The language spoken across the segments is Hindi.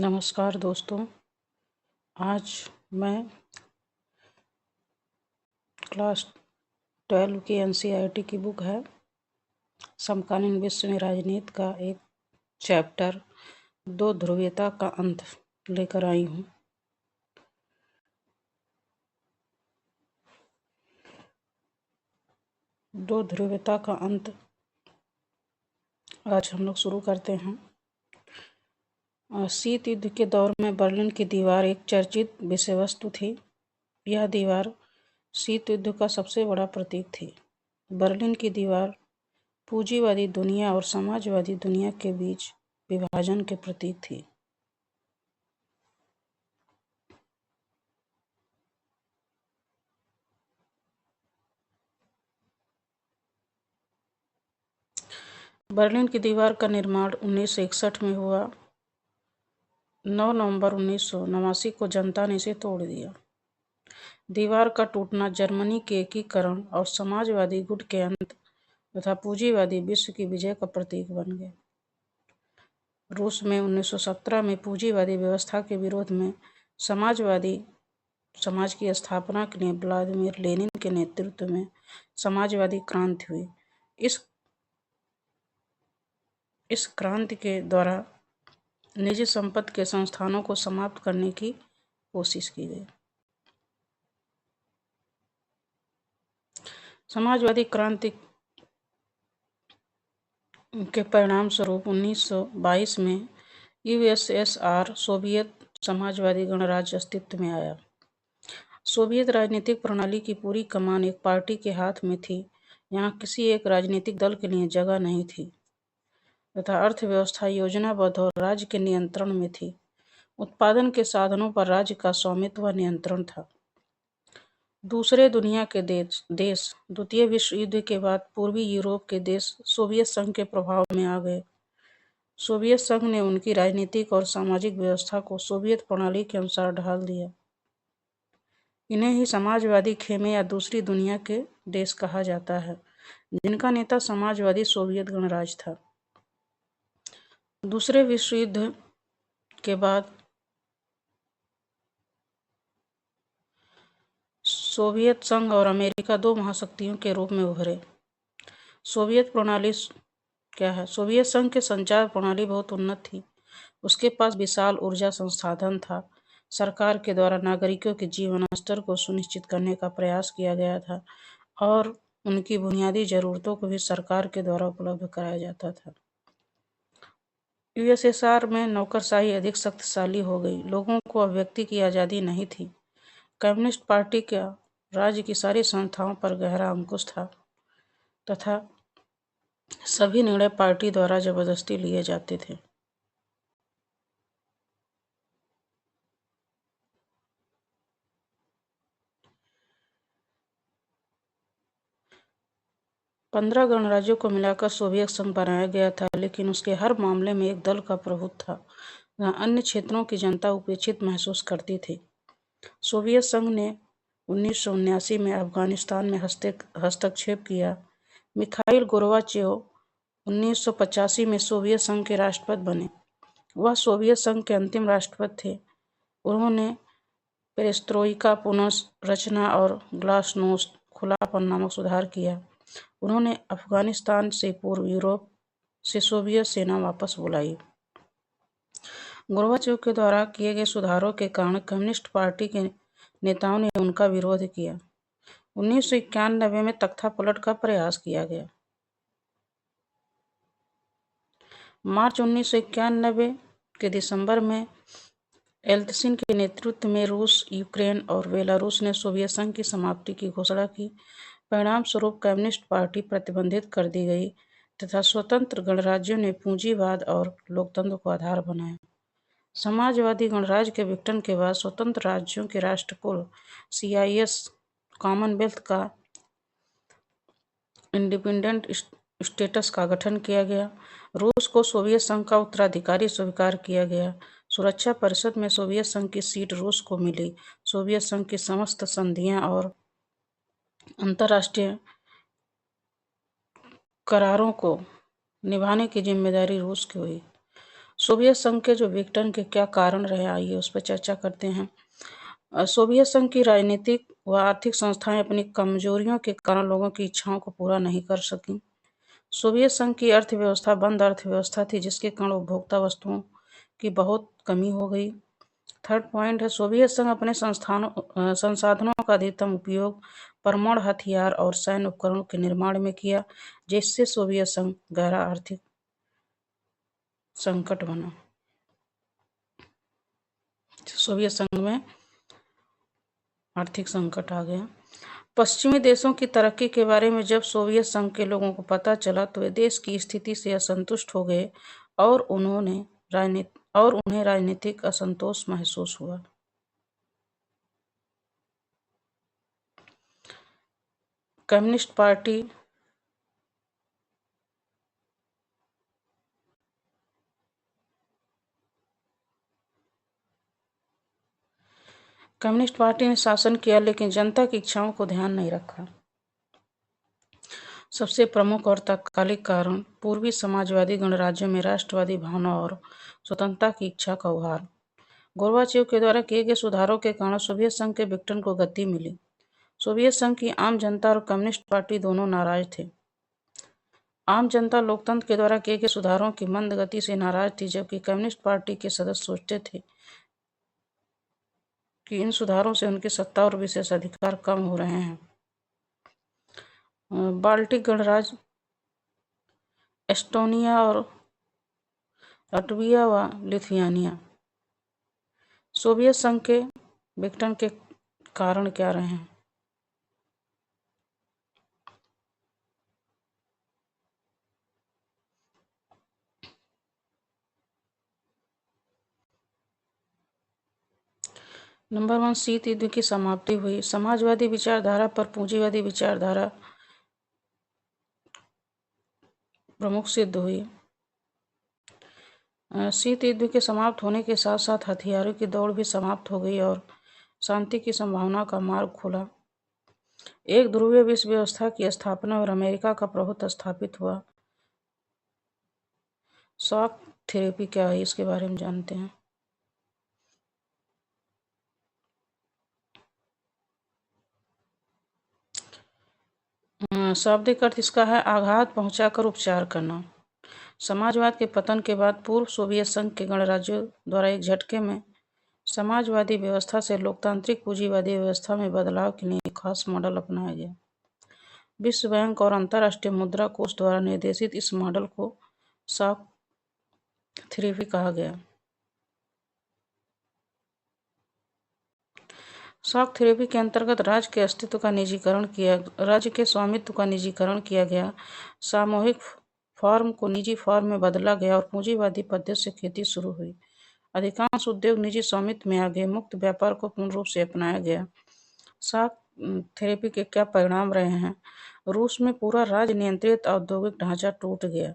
नमस्कार दोस्तों। आज मैं क्लास 12 की एनसीईआरटी की बुक है समकालीन विश्व में राजनीति का एक चैप्टर दो ध्रुवीयता का अंत लेकर आई हूँ। दो ध्रुवीयता का अंत आज हम लोग शुरू करते हैं। शीत युद्ध के दौर में बर्लिन की दीवार एक चर्चित विषय वस्तु थी। यह दीवार शीत युद्ध का सबसे बड़ा प्रतीक थी। बर्लिन की दीवार पूंजीवादी दुनिया और समाजवादी दुनिया के बीच विभाजन के प्रतीक थी। बर्लिन की दीवार का निर्माण 1961 में हुआ। 9 नवंबर 1989 को जनता ने इसे तोड़ दिया। दीवार का टूटना जर्मनी के एकीकरण और समाजवादी गुट के अंत तथा पूंजीवादी विश्व की विजय का प्रतीक बन गया। रूस में 1917 में पूंजीवादी व्यवस्था के विरोध में समाजवादी समाज की स्थापना के लिए व्लादिमीर लेनिन के नेतृत्व में समाजवादी क्रांति हुई। इस क्रांति के द्वारा निजी संपत्ति के संस्थानों को समाप्त करने की कोशिश की गई। समाजवादी क्रांति के परिणाम स्वरूप 1922 में यूएसएसआर सोवियत समाजवादी गणराज्य अस्तित्व में आया। सोवियत राजनीतिक प्रणाली की पूरी कमान एक पार्टी के हाथ में थी। यहाँ किसी एक राजनीतिक दल के लिए जगह नहीं थी तथा अर्थव्यवस्था योजनाबद्ध और राज्य के नियंत्रण में थी। उत्पादन के साधनों पर राज्य का स्वामित्व व नियंत्रण था। दूसरे दुनिया के देश द्वितीय विश्व युद्ध के बाद पूर्वी यूरोप के देश सोवियत संघ के प्रभाव में आ गए। सोवियत संघ ने उनकी राजनीतिक और सामाजिक व्यवस्था को सोवियत प्रणाली के अनुसार ढाल दिया। इन्हें ही समाजवादी खेमे या दूसरी दुनिया के देश कहा जाता है, जिनका नेता समाजवादी सोवियत गणराज्य था। दूसरे विश्व युद्ध के बाद सोवियत संघ और अमेरिका दो महाशक्तियों के रूप में उभरे। सोवियत प्रणाली क्या है? सोवियत संघ की संचार प्रणाली बहुत उन्नत थी। उसके पास विशाल ऊर्जा संसाधन था। सरकार के द्वारा नागरिकों के जीवन स्तर को सुनिश्चित करने का प्रयास किया गया था और उनकी बुनियादी जरूरतों को भी सरकार के द्वारा उपलब्ध कराया जाता था। यूएसएसआर में नौकरशाही अधिक शक्तिशाली हो गई। लोगों को अभिव्यक्ति की आज़ादी नहीं थी। कम्युनिस्ट पार्टी का राज्य की सारी संस्थाओं पर गहरा अंकुश था तथा सभी निर्णय पार्टी द्वारा जबरदस्ती लिए जाते थे। पंद्रह गणराज्यों को मिलाकर सोवियत संघ बनाया गया था, लेकिन उसके हर मामले में एक दल का प्रभुत्व था जहाँ अन्य क्षेत्रों की जनता उपेक्षित महसूस करती थी। सोवियत संघ ने 1979 में अफगानिस्तान में हस्तक्षेप किया। मिखाइल गोर्बाचेव 1985 में सोवियत संघ के राष्ट्रपति बने। वह सोवियत संघ के अंतिम राष्ट्रपति थे। उन्होंने पेरेस्ट्रोइका पुनर्रचना और ग्लासनोस्ट खुलापन नामक सुधार किया। उन्होंने अफगानिस्तान से पूर्व यूरोप से सोवियत सेना वापस बुलाई। गोर्बाचेव के द्वारा किए गए सुधारों के कारण कम्युनिस्ट पार्टी के नेताओं ने उनका विरोध किया। 1991 में तख्तापलट का प्रयास किया गया। मार्च 1991 के दिसंबर में एल्त्सिन के नेतृत्व में रूस, यूक्रेन और बेलारूस ने सोवियत संघ की समाप्ति की घोषणा की। परिणाम स्वरूप कम्युनिस्ट पार्टी प्रतिबंधित कर दी गई तथा स्वतंत्र गणराज्यों ने पूंजीवाद और लोकतंत्र को आधार बनाया। समाजवादी गणराज्य के विघटन के बाद स्वतंत्र राज्यों के राष्ट्रकुल CIS कॉमनवेल्थ का इंडिपेंडेंट स्टेटस का गठन किया गया। रूस को सोवियत संघ का उत्तराधिकारी स्वीकार किया गया। सुरक्षा परिषद में सोवियत संघ की सीट रूस को मिली। सोवियत संघ की समस्त संधियां और अंतर्राष्ट्रीय करारों को निभाने की जिम्मेदारी रूस की हुई। सोवियत संघ के जो विघटन के क्या कारण रहे, आइए उस पर चर्चा करते हैं। सोवियत संघ की राजनीतिक व आर्थिक संस्थाएं अपनी कमजोरियों के कारण लोगों की इच्छाओं को पूरा नहीं कर सकी। सोवियत संघ की अर्थव्यवस्था बंद अर्थव्यवस्था थी, जिसके कारण उपभोक्ता वस्तुओं की बहुत कमी हो गई। थर्ड पॉइंट है, सोवियत संघ अपने संसाधनों का अधिकतम उपयोग परमाणु हथियार और सैन्य उपकरणों के निर्माण में किया, जिससे सोवियत संघ गहरा आर्थिक संकट बना। सोवियत संघ में आर्थिक संकट आ गया। पश्चिमी देशों की तरक्की के बारे में जब सोवियत संघ के लोगों को पता चला तो वे देश की स्थिति से असंतुष्ट हो गए और उन्हें राजनीतिक असंतोष महसूस हुआ। कम्युनिस्ट पार्टी ने शासन किया, लेकिन जनता की इच्छाओं को ध्यान नहीं रखा। सबसे प्रमुख और तात्कालिक कारण पूर्वी समाजवादी गणराज्यों में राष्ट्रवादी भावना और स्वतंत्रता की इच्छा का उभार। गोर्बाचेव के द्वारा किए गए सुधारों के कारण सोवियत संघ के विघटन को गति मिली। सोवियत संघ की आम जनता और कम्युनिस्ट पार्टी दोनों नाराज थे। आम जनता लोकतंत्र के द्वारा किए गए सुधारों की मंद गति से नाराज थी, जबकि कम्युनिस्ट पार्टी के सदस्य सोचते थे कि इन सुधारों से उनकी सत्ता और विशेष अधिकार कम हो रहे हैं। बाल्टिक गणराज्य एस्टोनिया और लाटविया व लिथुआनिया सोवियत संघ के विघटन के कारण क्या रहे हैं? नंबर 1, शीत युद्ध की समाप्ति हुई। समाजवादी विचारधारा पर पूंजीवादी विचारधारा प्रमुख सिद्ध हुई। शीत युद्ध के समाप्त होने के साथ साथ हथियारों की दौड़ भी समाप्त हो गई और शांति की संभावना का मार्ग खुला। एक ध्रुवीय विश्व व्यवस्था की स्थापना और अमेरिका का प्रभुत्व स्थापित हुआ। शॉक थेरेपी क्या है, इसके बारे में जानते हैं। शाब्दिक अर्थ इसका है आघात पहुंचाकर उपचार करना। समाजवाद के पतन के बाद पूर्व सोवियत संघ के गणराज्यों द्वारा एक झटके में समाजवादी व्यवस्था से लोकतांत्रिक पूंजीवादी व्यवस्था में बदलाव के लिए एक खास मॉडल अपनाया गया। विश्व बैंक और अंतर्राष्ट्रीय मुद्रा कोष द्वारा निर्देशित इस मॉडल को शॉक थेरेपी कहा गया। शॉक थेरेपी के अंतर्गत राज्य के स्वामित्व का निजीकरण किया गया, सामूहिक फॉर्म को निजी फॉर्म में बदला गया और पूंजीवादी पद्धति से खेती शुरू हुई। अधिकांश उद्योग निजी स्वामित्व में आ गए। मुक्त व्यापार को पूर्ण रूप से अपनाया गया। शॉक थेरेपी के क्या परिणाम रहे हैं? रूस में पूरा राज्य नियंत्रित औद्योगिक ढांचा टूट गया।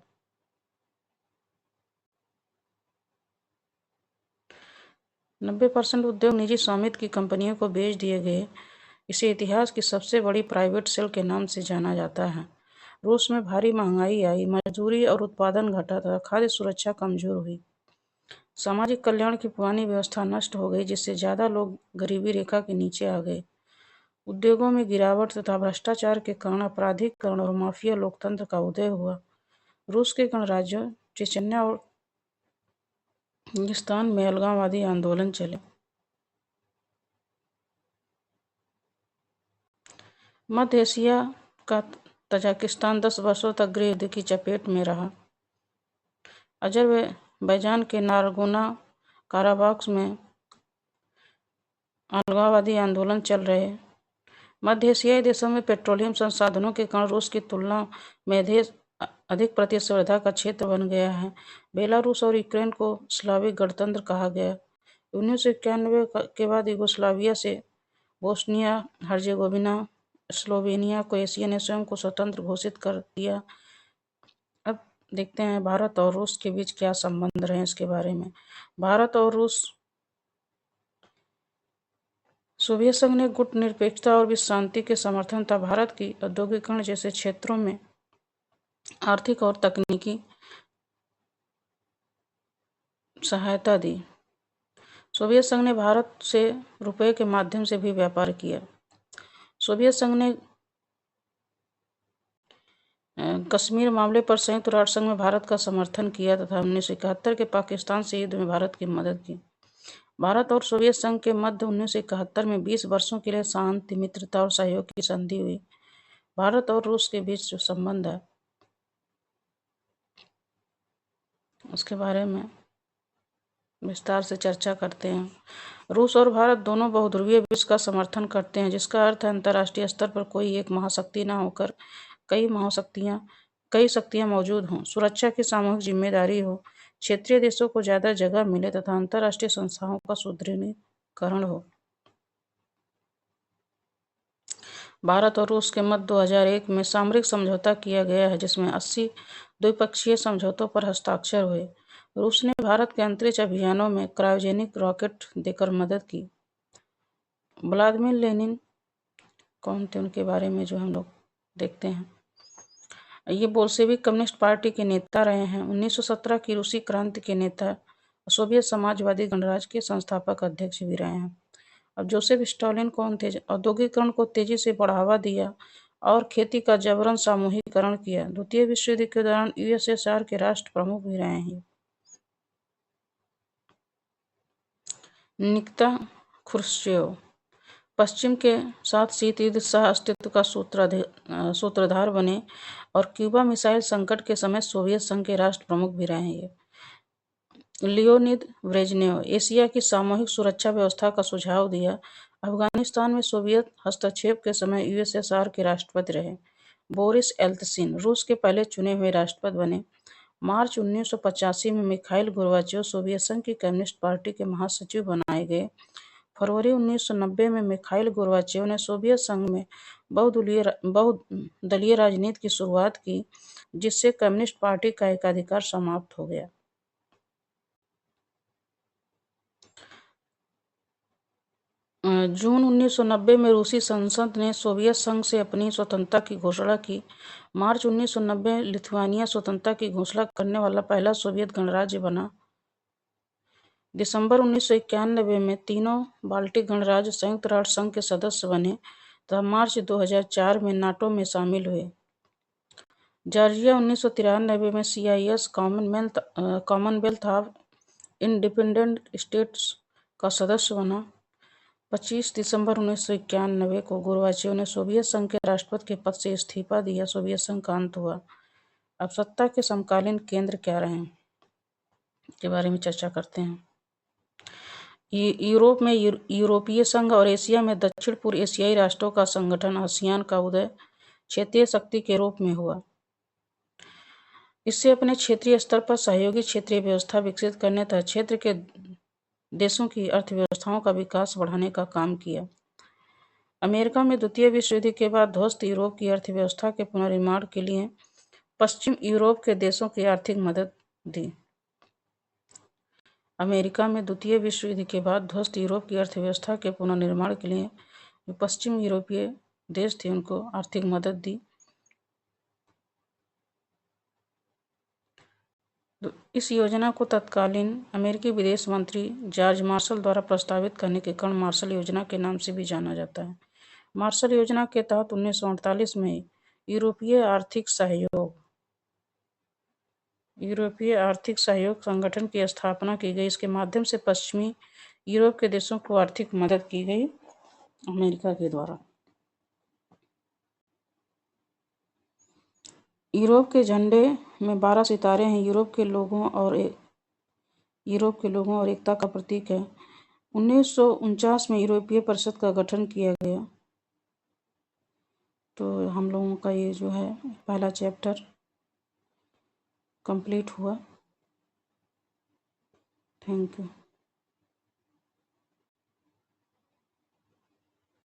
90% उद्योग निजी स्वामित्व की कंपनियों को बेच दिए गए। इसे इतिहास की सबसे बड़ी प्राइवेट सेल के नाम से जाना जाता है। रूस में भारी महंगाई आई, मजदूरी और उत्पादन घटा तथा खाद्य सुरक्षा कमजोर हुई। सामाजिक कल्याण की पुरानी व्यवस्था नष्ट हो गई, जिससे ज्यादा लोग गरीबी रेखा के नीचे आ गए। उद्योगों में गिरावट तथा भ्रष्टाचार के कारण अपराधीकरण और माफिया लोकतंत्र का उदय हुआ। रूस के गणराज्यों चेचन्या और हिंदुस्तान में अलगाववादी आंदोलन चले। मध्य एशिया का तजाकिस्तान 10 वर्षों तक गृह युद्ध की चपेट में रहा। अजरबैजान के नारगोना काराबाख में अलगाववादी आंदोलन चल रहे। मध्य एशियाई देशों में पेट्रोलियम संसाधनों के कारण रूस की तुलना में अधिक प्रतिस्पर्धा का क्षेत्र बन गया है। बेलारूस और यूक्रेन को स्लाविक गणतंत्र कहा गया। 1991 के बाद यूगोस्लाविया से बोस्निया हर्जेगोविना स्लोवेनिया को एशिया ने स्वयं को स्वतंत्र घोषित कर दिया। अब देखते हैं भारत और रूस के बीच क्या संबंध रहे इसके बारे में। भारत और रूस सोवियत संघ ने गुट निरपेक्षता और विश्व शांति के समर्थन तथा भारत की औद्योगिकरण जैसे क्षेत्रों में आर्थिक और तकनीकी सहायता दी। सोवियत संघ ने भारत से रुपए के माध्यम से भी व्यापार किया। सोवियत संघ ने कश्मीर मामले पर संयुक्त राष्ट्र संघ में भारत का समर्थन किया तथा 1971 के पाकिस्तान से युद्ध में भारत की मदद की। भारत और सोवियत संघ के मध्य 1971 में 20 वर्षों के लिए शांति, मित्रता और सहयोग की संधि हुई। भारत और रूस के बीच जो संबंध है उसके बारे में विस्तार से चर्चा करते हैं। रूस और भारत दोनों बहुध्रुवीय विश्व का समर्थन करते हैं, जिसका अर्थ है अंतर्राष्ट्रीय स्तर पर कोई एक महाशक्ति न होकर कई शक्तियां मौजूद हों, सुरक्षा की सामूहिक जिम्मेदारी हो, क्षेत्रीय देशों को ज्यादा जगह मिले तथा अंतर्राष्ट्रीय संस्थाओं का सुदृढ़ीकरण हो। भारत और रूस के मध्य 2001 में सामरिक समझौता किया गया है, जिसमें 80 द्विपक्षीय समझौतों पर हस्ताक्षर हुए। रूस ने भारत के अंतरिक्ष अभियानों में क्रायोजेनिक रॉकेट देकर मदद की। व्लादिमीर लेनिन कौन थे, उनके बारे में जो हम लोग देखते हैं। ये बोल्शेविक कम्युनिस्ट पार्टी के नेता रहे हैं। 1917 की रूसी क्रांति के नेता, सोवियत समाजवादी गणराज्य के संस्थापक अध्यक्ष भी रहे हैं। अब जोसेफ स्टालिन कौन थे? औद्योगिकरण को तेजी से बढ़ावा दिया और खेती का जबरन सामूहिकरण किया। द्वितीय विश्व युद्ध के दौरान यूएसएसआर के राष्ट्र प्रमुख भी रहे हैं। निकिता खुर्श्चेव पश्चिम के साथ शीत युद्ध सह अस्तित्व का सूत्रधार बने और क्यूबा मिसाइल संकट के समय सोवियत संघ के राष्ट्र प्रमुख भी रहे हैं। लियोनिद ब्रेजनेव एशिया की सामूहिक सुरक्षा व्यवस्था का सुझाव दिया। अफगानिस्तान में सोवियत हस्तक्षेप के समय यूएसएसआर के राष्ट्रपति रहे। बोरिस एल्त्सिन रूस के पहले चुने हुए राष्ट्रपति बने। मार्च 1985 में मिखाइल गोर्बाचेव सोवियत संघ की कम्युनिस्ट पार्टी के महासचिव बनाए गए। फरवरी 1990 में मिखाइल गोर्बाचेव ने सोवियत संघ में बहुदलीय राजनीति की शुरुआत की, जिससे कम्युनिस्ट पार्टी का एकाधिकार समाप्त हो गया। जून 1990 में रूसी संसद ने सोवियत संघ से अपनी स्वतंत्रता की घोषणा की। मार्च 1990 लिथुआनिया स्वतंत्रता की घोषणा करने वाला पहला सोवियत गणराज्य बना। दिसंबर 1991 में तीनों बाल्टिक गणराज्य संयुक्त राष्ट्र संघ के सदस्य बने तथा मार्च 2004 में नाटो में शामिल हुए। जॉर्जिया 1993 में CIS Commonwealth of independent states का सदस्य बना। 25 दिसंबर 1991 को गोर्बाचेव ने सोवियत संघ के राष्ट्रपति के पद से इस्तीफा दिया। सोवियत संघ का अंत हुआ। अब सत्ता के समकालीन केंद्र क्या रहे के बारे में चर्चा करते हैं। यूरोप में यूरोपीय संघ और एशिया में दक्षिण पूर्व एशियाई राष्ट्रों का संगठन आसियान का उदय क्षेत्रीय शक्ति के रूप में हुआ। इससे अपने क्षेत्रीय स्तर पर सहयोगी क्षेत्रीय व्यवस्था विकसित करने तथा क्षेत्र के देशों की अर्थव्यवस्थाओं का विकास बढ़ाने का काम किया। अमेरिका में द्वितीय विश्व युद्ध के बाद ध्वस्त यूरोप की अर्थव्यवस्था के पुनर्निर्माण के लिए पश्चिम यूरोप के देशों की आर्थिक मदद दी। अमेरिका में द्वितीय विश्व युद्ध के बाद ध्वस्त यूरोप की अर्थव्यवस्था के पुनर्निर्माण के लिए जो पश्चिम यूरोपीय देश थे उनको आर्थिक मदद दी। इस योजना को तत्कालीन अमेरिकी विदेश मंत्री जॉर्ज मार्शल द्वारा प्रस्तावित करने के कारण मार्शल योजना के नाम से भी जाना जाता है। मार्शल योजना के तहत 1948 में यूरोपीय आर्थिक सहयोग संगठन की स्थापना की गई। इसके माध्यम से पश्चिमी यूरोप के देशों को आर्थिक मदद की गई अमेरिका के द्वारा। यूरोप के झंडे में 12 सितारे हैं। यूरोप के लोगों और एकता का प्रतीक है। 1949 में यूरोपीय परिषद का गठन किया गया। तो हम लोगों का ये जो है पहला चैप्टर कंप्लीट हुआ। Thank you.